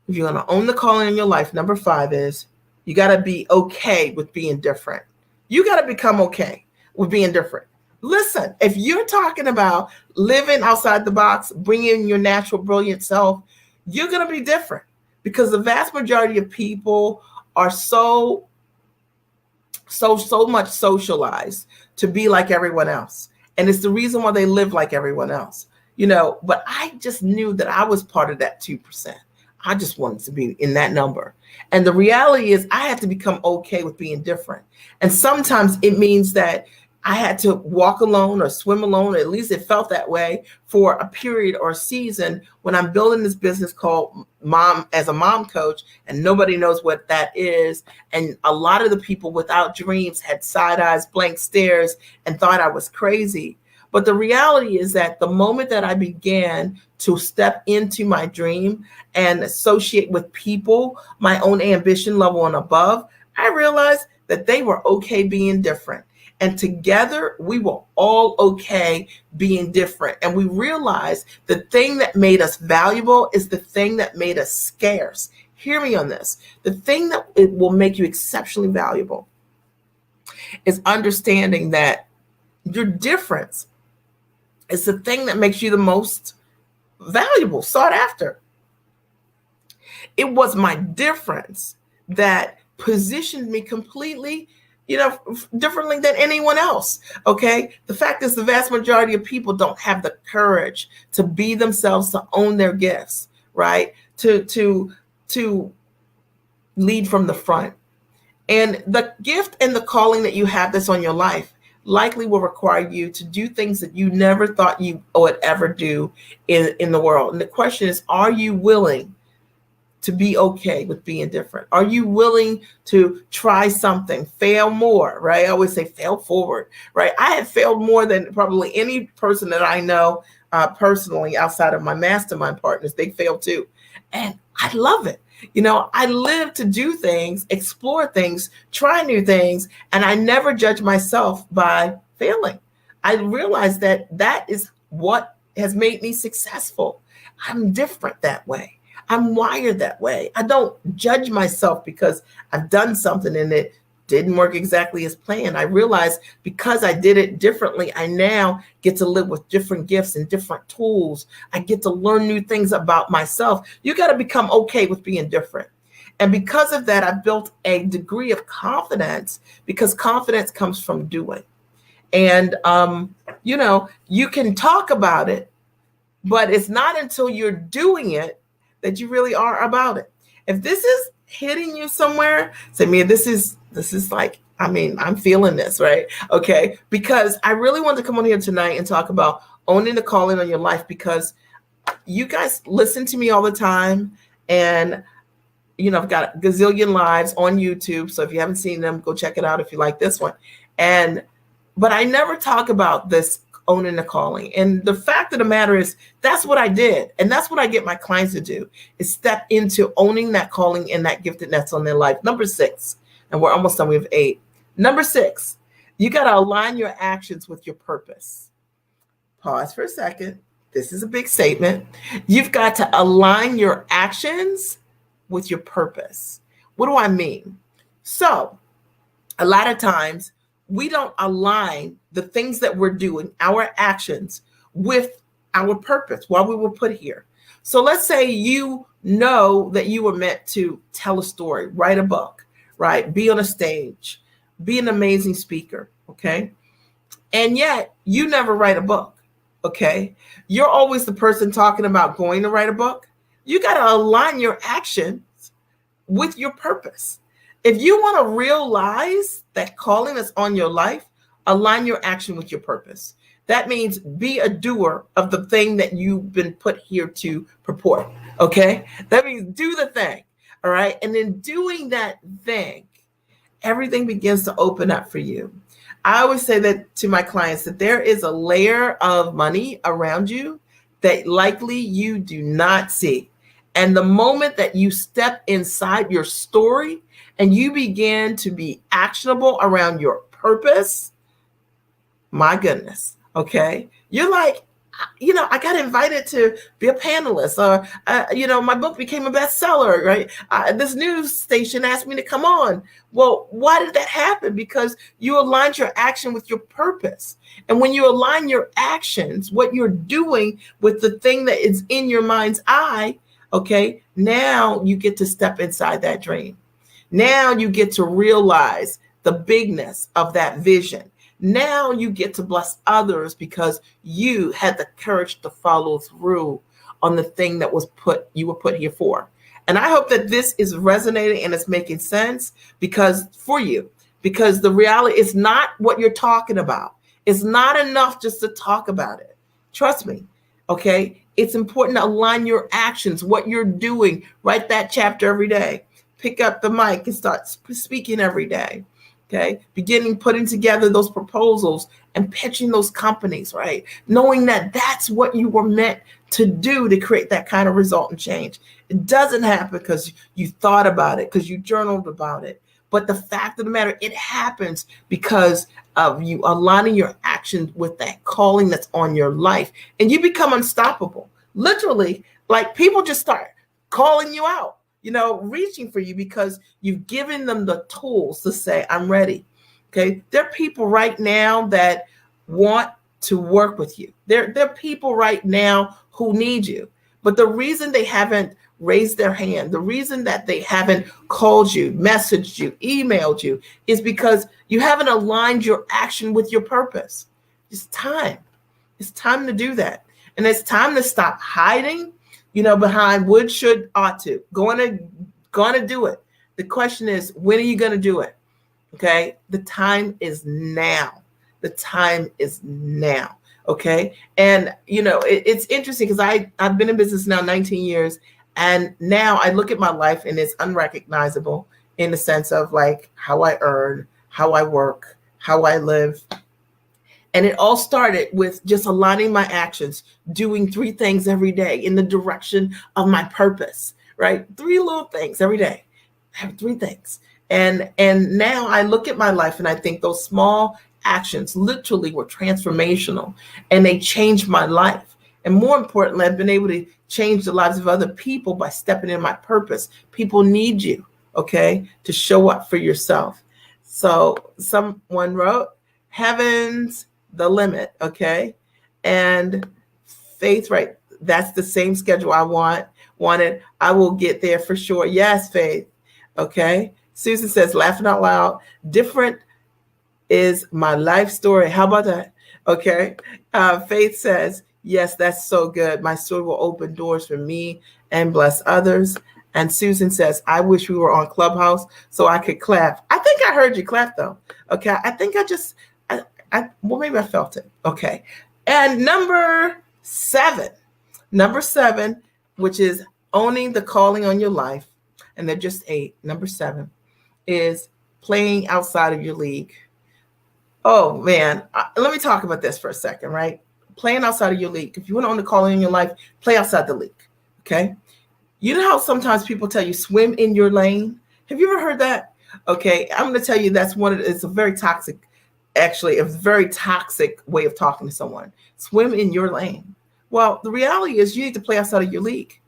If you're going to own the calling in your life, number 5 is you got to be okay with being different. You got to become okay with being different. Listen, if you're talking about living outside the box, bringing your natural, brilliant self, you're going to be different because the vast majority of people are so much socialized to be like everyone else. And it's the reason why they live like everyone else, but I just knew that I was part of that 2%. I just wanted to be in that number. And the reality is I had to become okay with being different. And sometimes it means that I had to walk alone or swim alone, or at least it felt that way for a period or a season when I'm building this business called Mom as a Mom Coach, and nobody knows what that is. And a lot of the people without dreams had side eyes, blank stares, and thought I was crazy. But the reality is that the moment that I began to step into my dream and associate with people, my own ambition level and above, I realized that they were okay being different. And together, we were all okay being different. And we realized the thing that made us valuable is the thing that made us scarce. Hear me on this. The thing that it will make you exceptionally valuable is understanding that your difference is the thing that makes you the most valuable, sought after. It was my difference that positioned me completely differently than anyone else. Okay. The fact is the vast majority of people don't have the courage to be themselves, to own their gifts, right? To lead from the front. And the gift and the calling that you have that's on your life likely will require you to do things that you never thought you would ever do in the world. And the question is, are you willing to be okay with being different? Are you willing to try something, fail more, right? I always say fail forward, right? I have failed more than probably any person that I know personally outside of my mastermind partners. They fail too. And I love it. I live to do things, explore things, try new things, and I never judge myself by failing. I realize that is what has made me successful. I'm different that way. I'm wired that way. I don't judge myself because I've done something and it didn't work exactly as planned. I realized because I did it differently, I now get to live with different gifts and different tools. I get to learn new things about myself. You got to become okay with being different. And because of that, I've built a degree of confidence, because confidence comes from doing. And, you can talk about it, but it's not until you're doing it that you really are about it. If this is hitting you somewhere, say, man, this is like, I'm feeling this, right? Okay. Because I really want to come on here tonight and talk about owning the calling on your life, because you guys listen to me all the time, and I've got a gazillion lives on YouTube. So if you haven't seen them, go check it out if you like this one. But I never talk about this owning the calling. And the fact of the matter is, that's what I did. And that's what I get my clients to do, is step into owning that calling and that giftedness on their life. Number 6, and we're almost done. We have 8. Number 6, you got to align your actions with your purpose. Pause for a second. This is a big statement. You've got to align your actions with your purpose. What do I mean? So a lot of times we don't align the things that we're doing, our actions, with our purpose, why we were put here. So let's say you know that you were meant to tell a story, write a book, right? Be on a stage, be an amazing speaker, okay? And yet you never write a book, okay? You're always the person talking about going to write a book. You got to align your actions with your purpose. If you want to realize that calling that's on your life, align your action with your purpose. That means be a doer of the thing that you've been put here to purport. Okay? That means do the thing. All right? And in doing that thing, everything begins to open up for you. I always say that to my clients, that there is a layer of money around you that likely you do not see. And the moment that you step inside your story and you begin to be actionable around your purpose, my goodness, okay? You're like, I got invited to be a panelist, or, my book became a bestseller, right? This news station asked me to come on. Well, why did that happen? Because you aligned your action with your purpose. And when you align your actions, what you're doing with the thing that is in your mind's eye, okay, now you get to step inside that dream. Now you get to realize the bigness of that vision. Now you get to bless others because you had the courage to follow through on the thing that you were put here for. And I hope that this is resonating and it's making sense because the reality is not what you're talking about. It's not enough just to talk about it. Trust me. Okay. It's important to align your actions, what you're doing. Write that chapter every day. Pick up the mic and start speaking every day. Okay. Putting together those proposals and pitching those companies, right? Knowing that that's what you were meant to do to create that kind of result and change. It doesn't happen because you thought about it, because you journaled about it. But the fact of the matter, it happens because of you aligning your actions with that calling that's on your life. And you become unstoppable. Literally, like people just start calling you out, reaching for you because you've given them the tools to say, I'm ready. Okay. There are people right now that want to work with you. There are people right now who need you. But the reason they haven't raised their hand, the reason that they haven't called you, messaged you, emailed you, is because you haven't aligned your action with your purpose. It's time. It's time to do that. And it's time to stop hiding, behind would, should, ought to. Going to do it. The question is, when are you going to do it? Okay. The time is now. The time is now. Okay. And, it's interesting because I've been in business now 19 years. And now I look at my life and it's unrecognizable in the sense of like how I earn, how I work, how I live. And it all started with just aligning my actions, doing 3 things every day in the direction of my purpose, right? 3 little things every day. I have 3 things. And now I look at my life and I think those small actions literally were transformational and they changed my life. And more importantly, I've been able to change the lives of other people by stepping in my purpose. People need you, okay, to show up for yourself. So someone wrote, heaven's the limit, okay? And Faith, right, that's the same schedule I wanted. I will get there for sure. Yes, Faith, okay? Susan says, laughing out loud, different is my life story. How about that? Okay. Faith says, yes, that's so good. My story will open doors for me and bless others. And Susan says, I wish we were on Clubhouse so I could clap. I think I heard you clap though. Okay. I think well, maybe I felt it. Okay. And number 7, Number 7, which is owning the calling on your life, and they're just 8. Number 7 is playing outside of your league. Oh man, let me talk about this for a second, right? Playing outside of your league. If you want to own the calling in your life, play outside the league. Okay. You know how sometimes people tell you swim in your lane? Have you ever heard that? Okay, I'm going to tell you that's it's a very toxic, actually, a very toxic way of talking to someone. Swim in your lane. Well, the reality is you need to play outside of your league.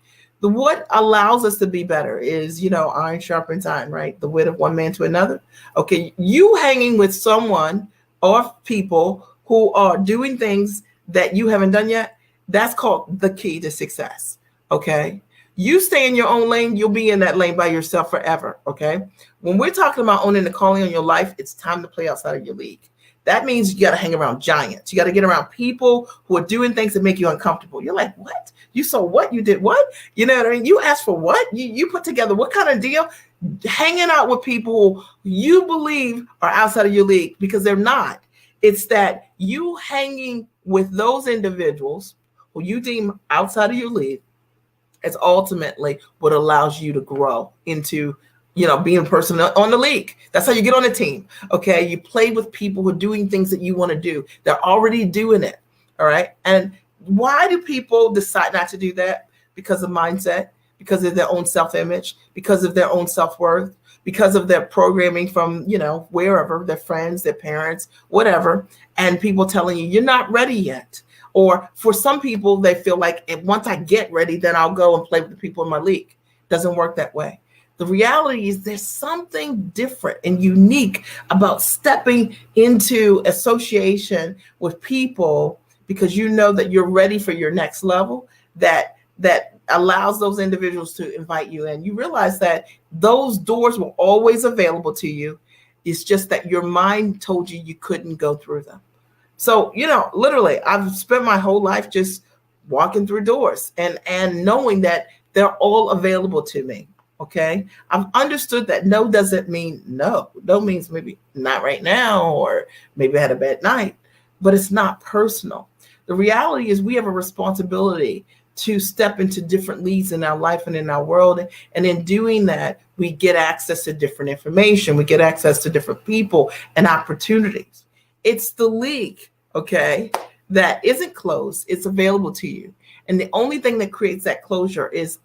What allows us to be better is, iron sharpens iron, right? The wit of one man to another. Okay, you hanging with someone or people who are doing things that you haven't done yet, that's called the key to success. Okay. You stay in your own lane, you'll be in that lane by yourself forever. Okay. When we're talking about owning the calling on your life, it's time to play outside of your league. That means you got to hang around giants. You got to get around people who are doing things that make you uncomfortable. You're like, what? You saw what? You did what? You know what I mean? You asked for what? You put together what kind of deal? Hanging out with people you believe are outside of your league, because they're not. It's that you hanging with those individuals who you deem outside of your league is ultimately what allows you to grow into, being a person on the league. That's how you get on a team. Okay. You play with people who are doing things that you want to do. They're already doing it. All right. And why do people decide not to do that? Because of mindset, because of their own self-image, because of their own self-worth, because of their programming from, wherever, their friends, their parents, whatever. And people telling you, you're not ready yet. Or for some people, they feel like once I get ready, then I'll go and play with the people in my league. Doesn't work that way. The reality is there's something different and unique about stepping into association with people because you know that you're ready for your next level, that allows those individuals to invite you in. You realize that those doors were always available to you. It's just that your mind told you couldn't go through them. So, literally, I've spent my whole life just walking through doors and knowing that they're all available to me. Okay. I've understood that no doesn't mean no. No means maybe not right now, or maybe I had a bad night, but it's not personal. The reality is we have a responsibility to step into different leads in our life and in our world. And in doing that, we get access to different information. We get access to different people and opportunities. It's the league, okay, that isn't closed. It's available to you. And the only thing that creates that closure is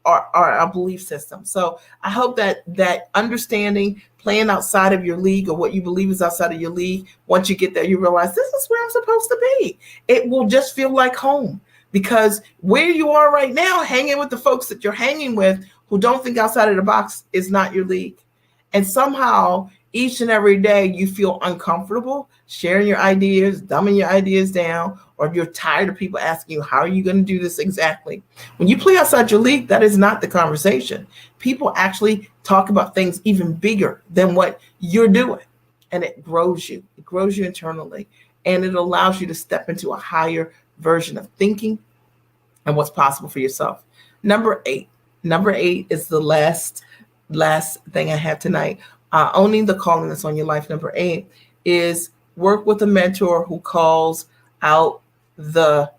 our belief system. So I hope that understanding, playing outside of your league, or what you believe is outside of your league, once you get there, you realize this is where I'm supposed to be. It will just feel like home, because where you are right now, hanging with the folks that you're hanging with who don't think outside of the box, is not your league. And somehow each and every day you feel uncomfortable sharing your ideas, dumbing your ideas down, or you're tired of people asking you, how are you going to do this exactly? When you play outside your league, that is not the conversation. People actually talk about things even bigger than what you're doing. And it grows you. It grows you internally. And it allows you to step into a higher version of thinking and what's possible for yourself. Number 8 is the last thing I have tonight. Owning the calling that's on your life. Number 8 is work with a mentor who calls out the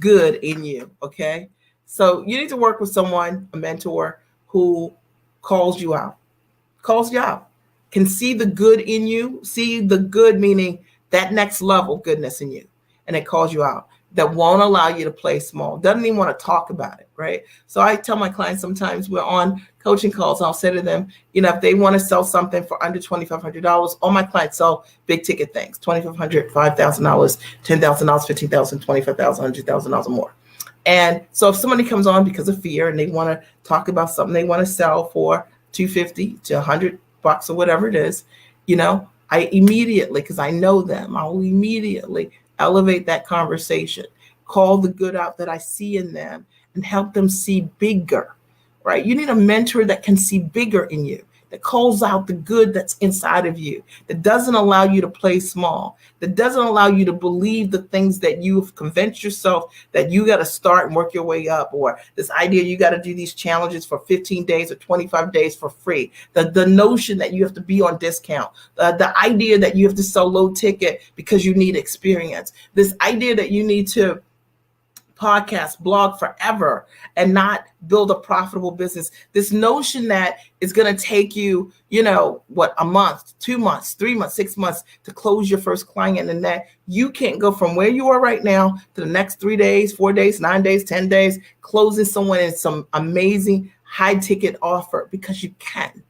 good in you. Okay. So you need to work with someone, a mentor, who calls you out, can see the good in you, see the good, meaning that next level goodness in you. And it calls you out. That won't allow you to play small, doesn't even want to talk about it, right? So I tell my clients, sometimes we're on coaching calls, I'll say to them, if they want to sell something for under $2,500, all my clients sell big ticket things, $2,500, $5,000, $10,000, $15,000, $25,000, $100,000 or more. And so if somebody comes on because of fear and they want to talk about something they want to sell for $250 to $100 or whatever it is, I immediately, because I know them, I will immediately elevate that conversation, call the good out that I see in them, and help them see bigger, right? You need a mentor that can see bigger in you, that calls out the good that's inside of you, that doesn't allow you to play small, that doesn't allow you to believe the things that you've convinced yourself that you got to start and work your way up, or this idea you got to do these challenges for 15 days or 25 days for free, the notion that you have to be on discount, the idea that you have to sell low ticket because you need experience, this idea that you need to podcast, blog forever and not build a profitable business. This notion that it's going to take you, a month, 2 months, 3 months, 6 months to close your first client, and that you can't go from where you are right now to the next 3 days, 4 days, 9 days, 10 days, closing someone in some amazing high ticket offer, because you can.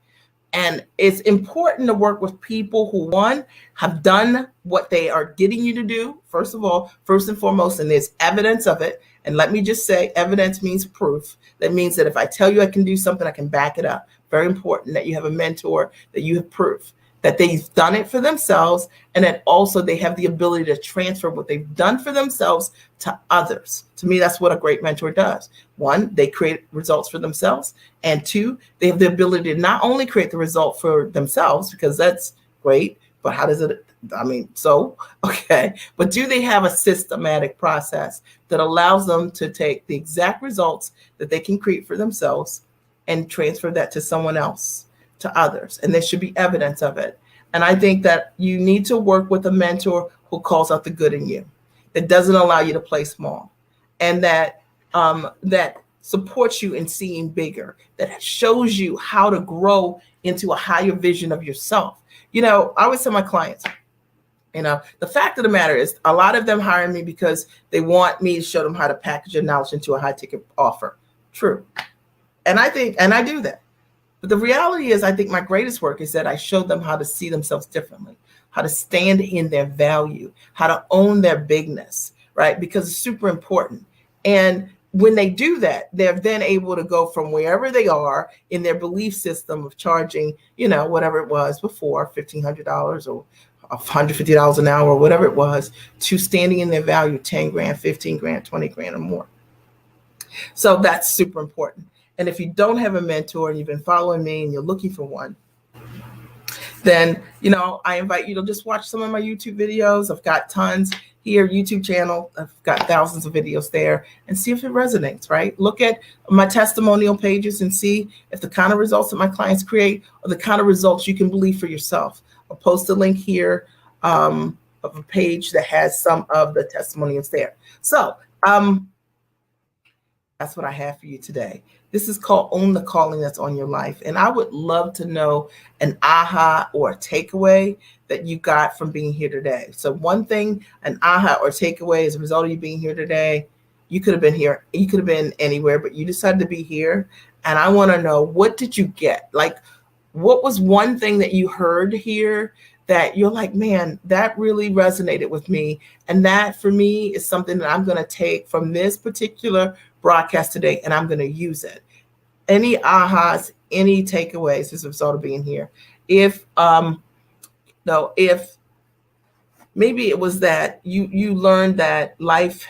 And it's important to work with people who, one, have done what they are getting you to do, first and foremost, and there's evidence of it. And let me just say, evidence means proof. That means that if I tell you I can do something, I can back it up. Very important that you have a mentor, that you have proof that they've done it for themselves, and that also they have the ability to transfer what they've done for themselves to others. To me, that's what a great mentor does. One, they create results for themselves, and two, they have the ability to not only create the result for themselves, because that's great, but how does it, okay, but do they have a systematic process that allows them to take the exact results that they can create for themselves and transfer that to someone else, to others? And there should be evidence of it. And I think that you need to work with a mentor who calls out the good in you, that doesn't allow you to play small, and that supports you in seeing bigger, that shows you how to grow into a higher vision of yourself. I always tell my clients, the fact of the matter is, a lot of them hire me because they want me to show them how to package their knowledge into a high ticket offer. True. And I do that. But the reality is, I think my greatest work is that I show them how to see themselves differently, how to stand in their value, how to own their bigness, right? Because it's super important. And when they do that, they're then able to go from wherever they are in their belief system of charging, whatever it was before, $1,500 or $150 an hour, or whatever it was, to standing in their value, 10 grand, 15 grand, 20 grand or more. So that's super important. And if you don't have a mentor and you've been following me and you're looking for one, then, I invite you to just watch some of my YouTube videos. I've got tons here, YouTube channel. I've got thousands of videos there, and see if it resonates, right? Look at my testimonial pages and see if the kind of results that my clients create are the kind of results you can believe for yourself. I'll post a link here of a page that has some of the testimonials there. So that's what I have for you today. This is called Own the Calling That's on Your Life. And I would love to know an aha or a takeaway that you got from being here today. So one thing, an aha or takeaway as a result of you being here today, you could have been here, you could have been anywhere, but you decided to be here. And I want to know, what did you get? Like, what was one thing that you heard here that you're like, man, that really resonated with me? And that for me is something that I'm going to take from this particular broadcast today, and I'm going to use it. Any ahas, any takeaways as a result of being here? If maybe it was that you learned that life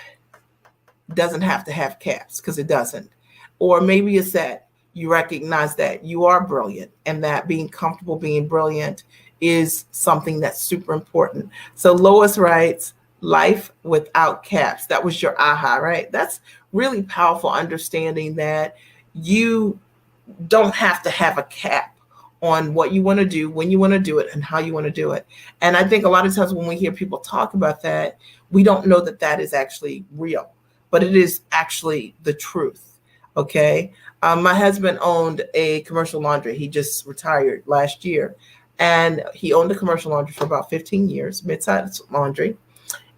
doesn't have to have caps, because it doesn't. Or maybe it's that you recognize that you are brilliant, and that being comfortable being brilliant is something that's super important. So Lois writes, life without caps. That was your aha, right? That's really powerful, understanding that you don't have to have a cap on what you want to do, when you want to do it, and how you want to do it. And I think a lot of times when we hear people talk about that, we don't know that that is actually real, but it is actually the truth. Okay. My husband owned a commercial laundry. He just retired last year, and he owned a commercial laundry for about 15 years, mid-sized laundry.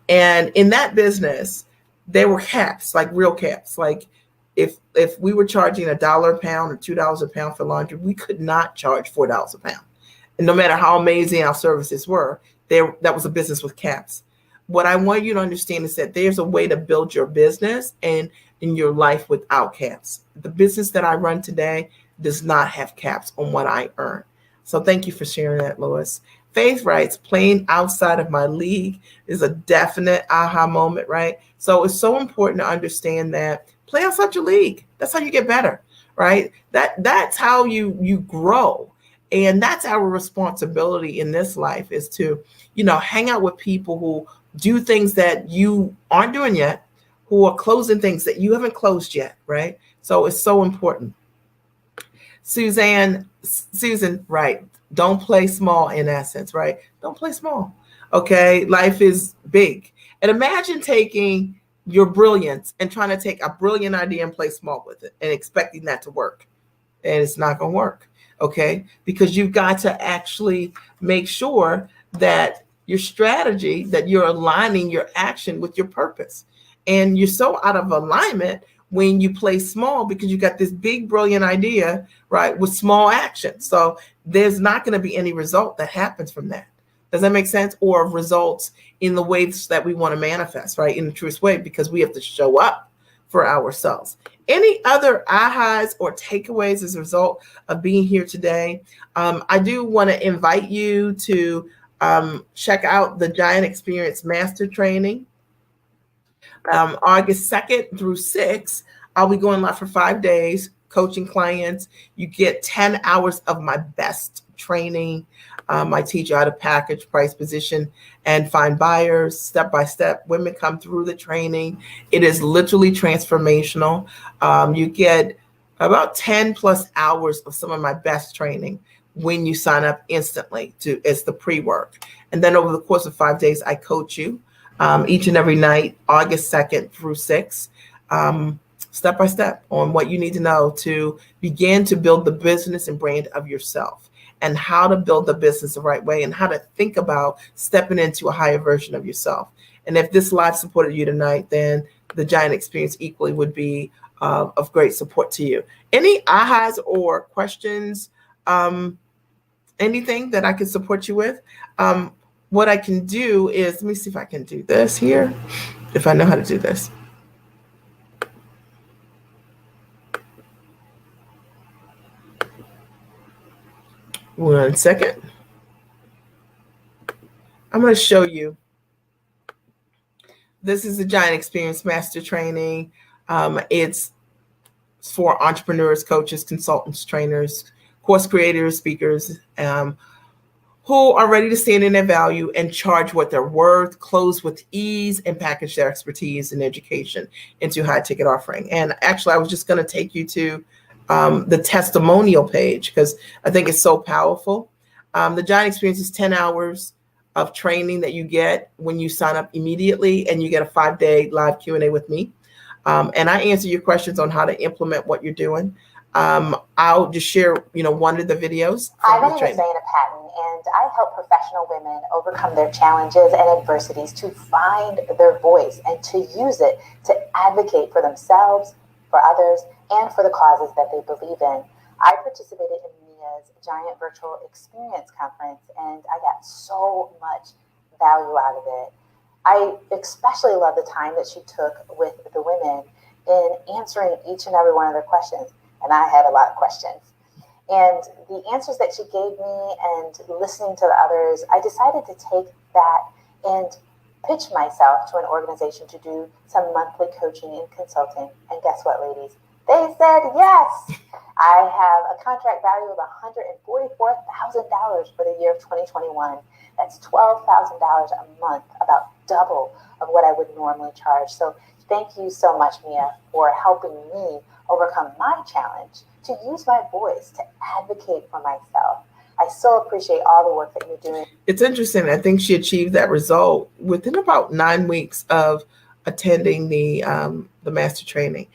And in that business, there were caps, like real caps. Like if we were charging $1 a pound or $2 a pound for laundry, we could not charge $4 a pound. And no matter how amazing our services were, that was a business with caps. What I want you to understand is that there's a way to build your business and in your life without caps. The business that I run today does not have caps on what I earn. So thank you for sharing that, Lois. Faith writes, playing outside of my league is a definite aha moment, right? So it's so important to understand that play outside your league. That's how you get better, right? That's how you grow. And that's our responsibility in this life, is to, hang out with people who do things that you aren't doing yet, who are closing things that you haven't closed yet, right? So it's so important. Susan, right. Don't play small, in essence, right? Don't play small. Okay. Life is big. And imagine taking your brilliance and trying to take a brilliant idea and play small with it and expecting that to work. And it's not going to work. Okay. Because you've got to actually make sure that your strategy, that you're aligning your action with your purpose. And you're so out of alignment when you play small because you got this big, brilliant idea, right, with small action. So there's not going to be any result that happens from that. Does that make sense? Or results in the ways that we want to manifest, right, in the truest way, because we have to show up for ourselves. Any other ahas or takeaways as a result of being here today? I do want to invite you to check out the Giant Experience Master Training. August 2nd through 6th, I'll be going live for 5 days, coaching clients. You get 10 hours of my best training. I teach you how to package, price, position, and find buyers step by step. Women come through the training. It is literally transformational. You get about 10 plus hours of some of my best training when you sign up instantly. It's the pre-work. And then over the course of 5 days, I coach you each and every night, August 2nd through 6th, step by step on what you need to know to begin to build the business and brand of yourself, and how to build the business the right way, and how to think about stepping into a higher version of yourself. And if this live supported you tonight, then the Giant Experience equally would be of great support to you. Any ahas or questions? Anything that I can support you with? What I can do is, let me see if I can do this here, if I know how to do this. One second. I'm going to show you. This is the Giant Experience Master Training. It's for entrepreneurs, coaches, consultants, trainers, course creators, speakers, who are ready to stand in their value and charge what they're worth, close with ease, and package their expertise and education into high ticket offering. And actually, I was just going to take you to the testimonial page because I think it's so powerful. The Giant Experience is 10 hours of training that you get when you sign up immediately, and you get a 5-day live Q&A with me. And I answer your questions on how to implement what you're doing. I'll just share, one of the videos.
Hi, my name is Zaina Patton, and I help professional women overcome their challenges and adversities to find their voice and to use it to advocate for themselves, for others, and for the causes that they believe in. I participated in Mia's Giant Virtual Experience Conference, and I got so much value out of it. I especially love the time that she took with the women in answering each and every one of their questions. And I had a lot of questions. And the answers that she gave me and listening to the others, I decided to take that and pitch myself to an organization to do some monthly coaching and consulting. And guess what, ladies? They said yes. I have a contract value of $144,000 for the year of 2021. That's $12,000 a month, about double of what I would normally charge. So thank you so much, Mia, for helping me overcome my challenge to use my voice to advocate for myself. I so appreciate all the work that you're doing.
It's interesting. I think she achieved that result within about 9 weeks of attending the master training.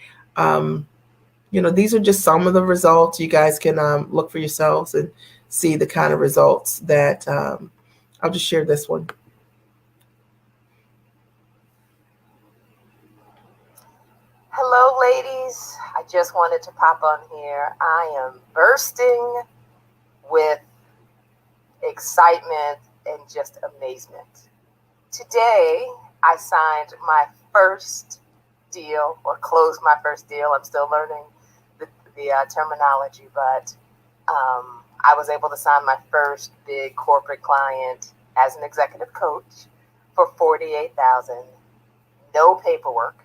These are just some of the results. You guys can look for yourselves and see the kind of results that I'll just share this one.
Hello, ladies. I just wanted to pop on here. I am bursting with excitement and just amazement. Today, I signed my first deal, or closed my first deal. I'm still learning the terminology, but I was able to sign my first big corporate client as an executive coach for $48,000. No paperwork.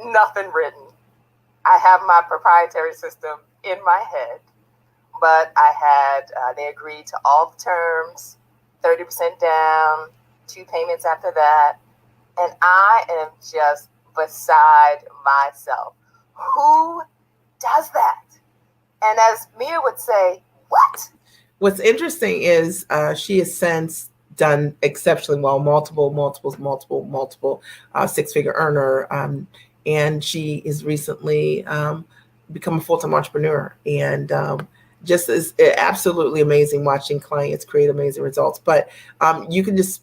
Nothing written. I have my proprietary system in my head, but they agreed to all the terms, 30% down, 2 payments after that. And I am just beside myself. Who does that? And as Mia would say, what?
What's interesting is she has since done exceptionally well, multiple six-figure earner. And she is recently become a full-time entrepreneur, and just is absolutely amazing watching clients create amazing results. But you can just,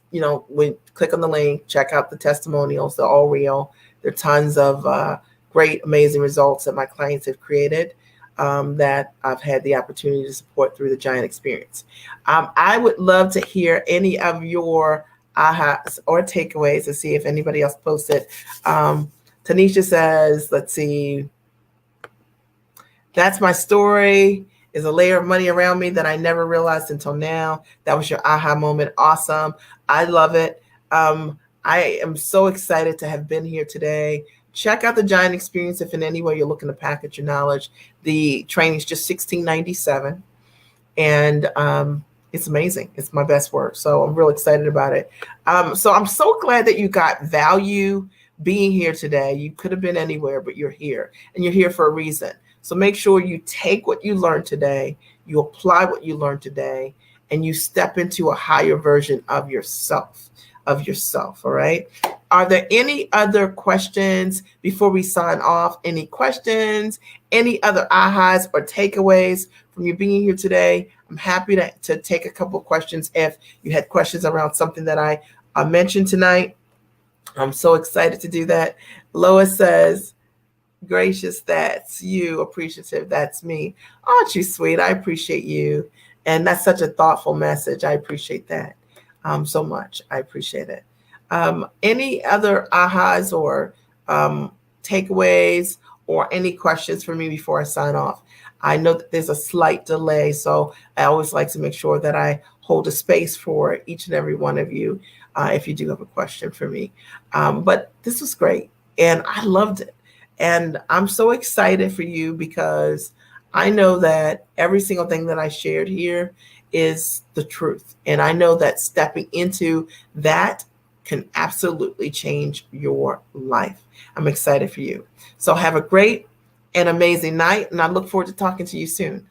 click on the link, check out the testimonials. They're all real. There are tons of great, amazing results that my clients have created that I've had the opportunity to support through the Giant Experience. I would love to hear any of your ahas or takeaways to see if anybody else posted. Tanisha says, let's see, that's my story, is a layer of money around me that I never realized until now. That was your aha moment. Awesome. I love it. I am so excited to have been here today. Check out the Giant Experience if in any way you're looking to package your knowledge. The training is just $16.97, and it's amazing. It's my best work, so I'm real excited about it. So I'm so glad that you got value being here today. You could have been anywhere, but you're here, and you're here for a reason. So make sure you take what you learned today, you apply what you learned today, and you step into a higher version of yourself. All right. Are there any other questions before we sign off? Any questions, any other ahas or takeaways from you being here today? I'm happy to take a couple of questions if you had questions around something that I mentioned tonight. I'm so excited to do that. Lois says, gracious, that's you. Appreciative, that's me. Aren't you sweet? I appreciate you. And that's such a thoughtful message. I appreciate that so much. I appreciate it. Any other ahas or takeaways or any questions for me before I sign off? I know that there's a slight delay, so I always like to make sure that I hold a space for each and every one of you if you do have a question for me. But this was great, and I loved it. And I'm so excited for you because I know that every single thing that I shared here is the truth. And I know that stepping into that can absolutely change your life. I'm excited for you. So have a great and amazing night, and I look forward to talking to you soon.